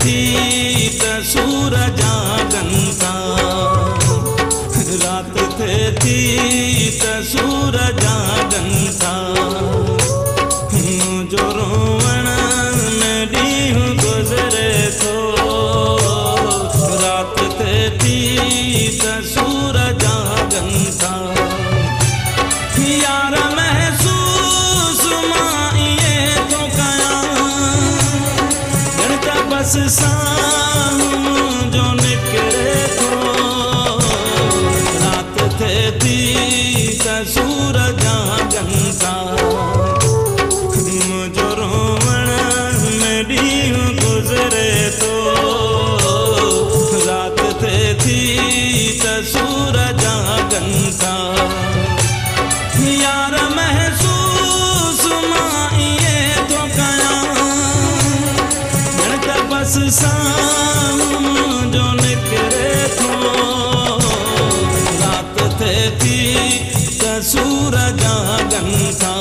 थी त सूरज जागंता, रात थे थी त सूरज जागंता, जो रोवण में ॾींहुं गुज़रे थो, रात थे थी त सूरज जागंता। यार महसूस मां इएं थो कयां, ॼण त बस साह मुंहिंजो निकिरे थो, रात थे थी त सूरज जागंता, मुंहिंजो रोवण में ॾींहुं गुज़रे थो, रात थे थी त सूरज जागंता। यार महसूस मां इएं थो कयां, ॼण त बस साह मुंहिंजो निकिरे थो, रात थे थी त सूरज जागंता,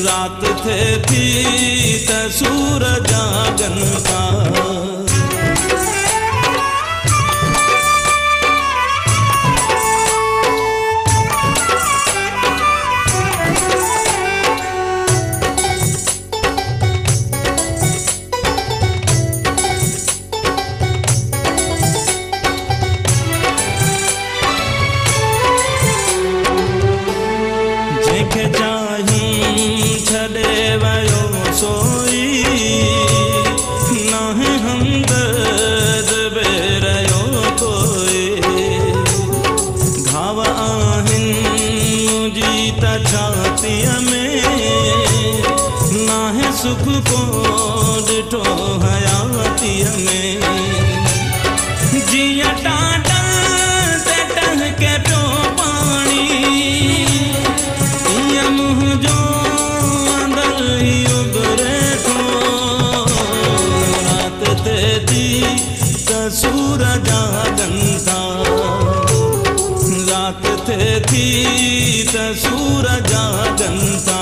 रात थे थी त सूरज जागंता। जंहिंखे चाहिं छॾे वियो सोई, नाहे हमदर्द बि रहियो कोई, घाव आहिनि मुंहिंजी त छातीअ में, नाहे सुख को ॾिठो हयातीअ में, जीअं टाटा ते टहिके पियो पाणी, मुंहिंजो अंदर ही उभरे थो, रात थे थी त सूरज जागंता, रात थे थी त सूरज जागंता।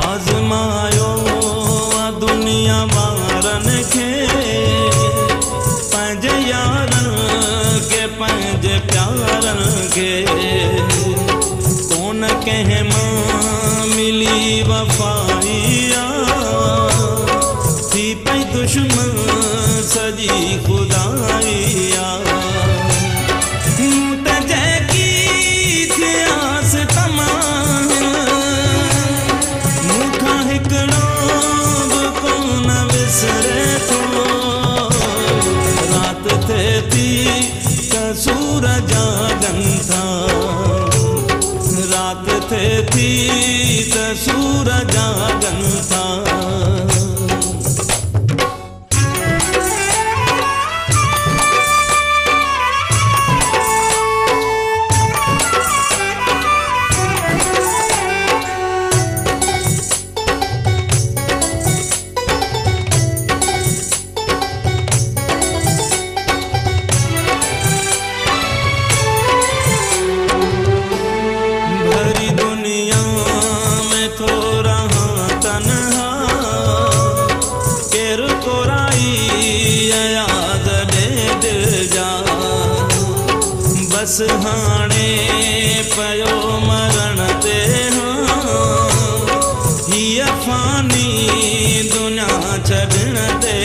आज़मायो दुनिया वारनि खे, पंहिंजे यारनि खे पंहिंजे प्यारनि खे, कोन कंहिं मां मिली वफ़ाइया, थी पई दुश्मन सॼी ख़ुदाइया, त जंहिंकी थियास तमाम, मूंखां हिकिड़ो बि कोन विसरे थो, रात थे थी त सूरज जागंता, रात थे थी त सूरज जागंता। भरी दुनिया में थो रहा तन्हा, केरु कोराई याद ॾे दिल जा, बस हाणे पयो मरण ते, हीअ फानी दुनिया छॾण ते,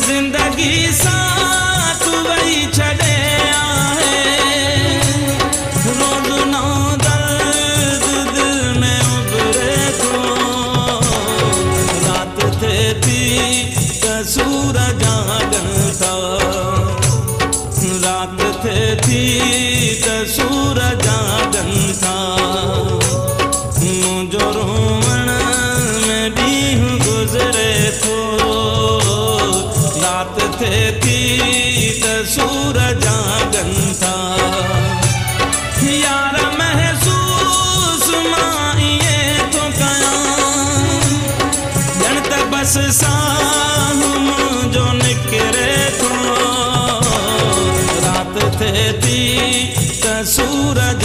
ज़िंदगी साथ वही छॾे आहे, रोज़ नओं दर्द दिल में उभरे थो, रात थे थी त सूरज जागंता, रात थे थी त सूरज जागंता, मुंहिंजो सूरज